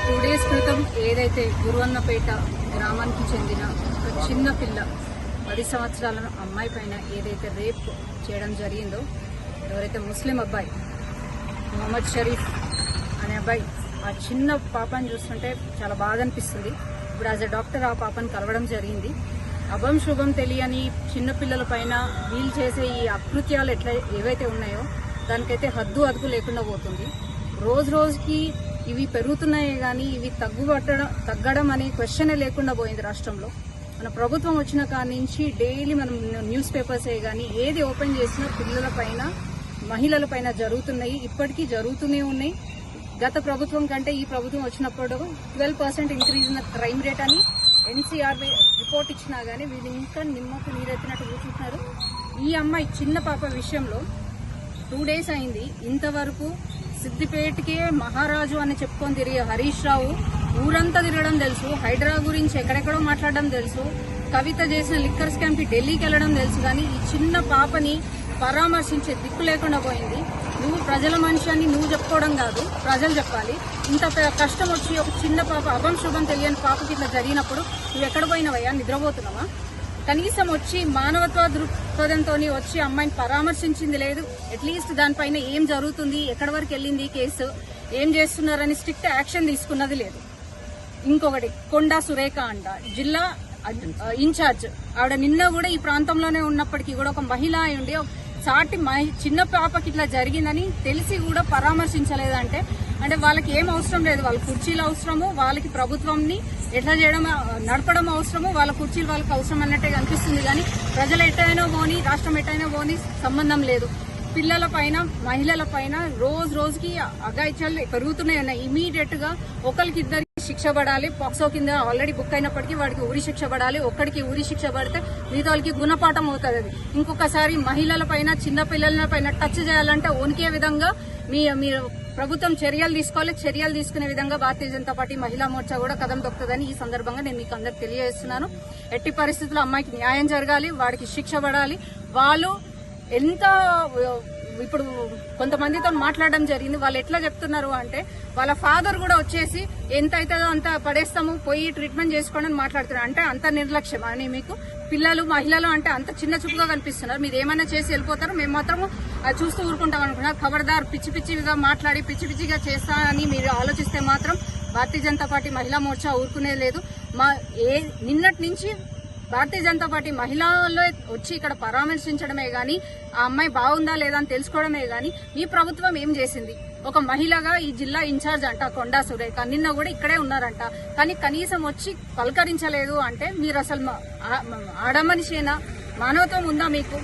2 days క్రితం ఏదైతే గురువన్నపేట గ్రామానికి చెందిన ఒక చిన్న పిల్ల 10 సంవత్సరాల అమ్మాయి పైన ఏదైతే రేప్ చేయడం జరిగిందో, ఎవరైతే ముస్లిం అబ్బాయి మొహమ్మద్ షరీఫ్ అనే అబ్బాయి, ఆ చిన్న పాపను చూస్తుంటే చాలా బాధ అనిపిస్తుంది. ఇప్పుడు యాజ్ ఎ డాక్టర్ ఆ పాపను కలవడం జరిగింది. అభం శుభం తెలియని చిన్న పిల్లల పైన వీళ్ళు చేసే ఈ అకృత్యాలు ఏవైతే ఉన్నాయో దానికైతే హద్దు అదుపు లేకుండా పోతుంది. రోజు రోజుకి ఇవి పెరుగుతున్నాయి కానీ ఇవి తగ్గడం అనే క్వశ్చనే లేకుండా పోయింది రాష్ట్రంలో. మన ప్రభుత్వం వచ్చిన కాడి నుంచి డైలీ మనం న్యూస్ పేపర్సే కానీ ఏది ఓపెన్ చేసినా పిల్లల పైన మహిళల పైన జరుగుతున్నాయి, ఇప్పటికీ జరుగుతూనే ఉన్నాయి. గత ప్రభుత్వం కంటే ఈ ప్రభుత్వం వచ్చినప్పుడు 12% ఇంక్రీజ్ ఇన్ క్రైమ్ రేట్ అని ఎన్సీఆర్ రిపోర్ట్ ఇచ్చినా కానీ వీళ్ళు ఇంకా నిమ్మకు నీరెత్తినట్టు కూర్చుంటున్నారు. ఈ అమ్మాయి చిన్న పాప విషయంలో 2 days అయింది. ఇంతవరకు సిద్దిపేటకే మహారాజు అని చెప్పుకొని తిరిగే హరీష్ రావు ఊరంతా తిరగడం తెలుసు, హైడ్రా గురించి ఎక్కడెక్కడో మాట్లాడడం తెలుసు, కవిత చేసిన లిక్కర్ స్కామ్ కి ఢిల్లీకి వెళ్లడం తెలుసు. కానీ ఈ చిన్న పాపని పరామర్శించే దిక్కు లేకుండా పోయింది. నువ్వు ప్రజల మనిషి అని నువ్వు చెప్పుకోవడం కాదు, ప్రజలు చెప్పాలి. ఇంత కష్టం వచ్చి ఒక చిన్న పాప అభం శుభం తెలియని పాపకి ఇట్లా జరిగినప్పుడు నువ్వు ఎక్కడ పోయినవయ్యా? నిద్రపోతున్నావా? కనీసం వచ్చి మానవత్వ దృక్పథంతో వచ్చి అమ్మాయిని పరామర్శించింది లేదు. అట్లీస్ట్ దానిపైన ఏం జరుగుతుంది, ఎక్కడి వరకు వెళ్ళింది కేసు, ఏం చేస్తున్నారని స్ట్రిక్ట్ యాక్షన్ తీసుకున్నది లేదు. ఇంకొకటి కొండా సురేఖ అంట జిల్లా ఇన్ఛార్జ్, ఆవిడ నిన్న కూడా ఈ ప్రాంతంలోనే ఉన్నప్పటికీ కూడా ఒక మహిళ అయి ఉండి సాటి చిన్న పాపకి ఇట్లా జరిగిందని తెలిసి కూడా పరామర్శించలేదంటే అంటే వాళ్ళకి ఏం అవసరం లేదు. వాళ్ళ కుర్చీలు అవసరము, వాళ్ళకి ప్రభుత్వంని ఎట్లా చేయడం నడపడం అవసరము, వాళ్ళ కుర్చీలు వాళ్ళకి అవసరం అన్నట్టే కనిపిస్తుంది. కానీ ప్రజలు ఎట్టయినా పోని, రాష్ట్రం ఎట్టయినా పోని సంబంధం లేదు. పిల్లల పైన మహిళల పైన రోజు రోజుకి అఘాయిత్యాలు పెరుగుతూనే ఉన్నాయి. ఇమీడియట్ గా ఒకరికి ఇద్దరికి శిక్ష పడాలి. పాక్సో కింద ఆల్రెడీ బుక్ అయినప్పటికీ వాడికి ఉరి శిక్ష పడాలి. ఒక్కడికి ఉరి శిక్ష పడితే మిగతా వాళ్ళకి గుణపాఠం అవుతుంది. అది ఇంకొకసారి మహిళల పైన చిన్న పిల్లల పైన టచ్ చేయాలంటే వణికే విధంగా మీరు ప్రభుత్వం చర్యలు తీసుకోవాలి. చర్యలు తీసుకునే విధంగా భారతీయ జనతా పార్టీ మహిళా మోర్చా కూడా కదం తొక్కుతుందని ఈ సందర్భంగా నేను మీకు అందరికి తెలియజేస్తున్నాను. ఎట్టి పరిస్థితుల్లో అమ్మాయికి న్యాయం జరగాలి, వాడికి శిక్ష పడాలి. వాళ్ళు ఎంత ఇప్పుడు కొంతమందితో మాట్లాడడం జరిగింది. వాళ్ళు ఎట్లా చెప్తున్నారు అంటే వాళ్ళ ఫాదర్ కూడా వచ్చేసి ఎంత అవుతుందో అంత పడేస్తాము, పోయి ట్రీట్మెంట్ చేసుకోండి అని మాట్లాడుతున్నారు. అంటే అంత నిర్లక్ష్యం అని మీకు పిల్లలు మహిళలు అంటే అంత చిన్న చూపుగా కనిపిస్తున్నారు. మీరు ఏమైనా చేసి వెళ్ళిపోతారు, మేము మాత్రం అది చూస్తూ ఊరుకుంటాం అనుకున్నారు. ఖబర్దార్ పిచ్చి పిచ్చిగా మాట్లాడి పిచ్చి పిచ్చిగా చేస్తా అని మీరు ఆలోచిస్తే మాత్రం భారతీయ జనతా పార్టీ మహిళా మోర్చా ఊరుకునేది లేదు. నిన్నటి నుంచి భారతీయ జనతా పార్టీ మహిళల్లో వచ్చి ఇక్కడ పరామర్శించడమే గాని ఆ అమ్మాయి బాగుందా లేదా అని తెలుసుకోవడమే గాని మీ ప్రభుత్వం ఏం చేసింది? ఒక మహిళగా ఈ జిల్లా ఇన్ఛార్జ్ అంట కొండా సురేఖ నిన్న కూడా ఇక్కడే ఉన్నారంట, కానీ కనీసం వచ్చి పలకరించలేదు అంటే మీరు అసలు ఆడమనిషేనా? మానవత్వం ఉందా మీకు?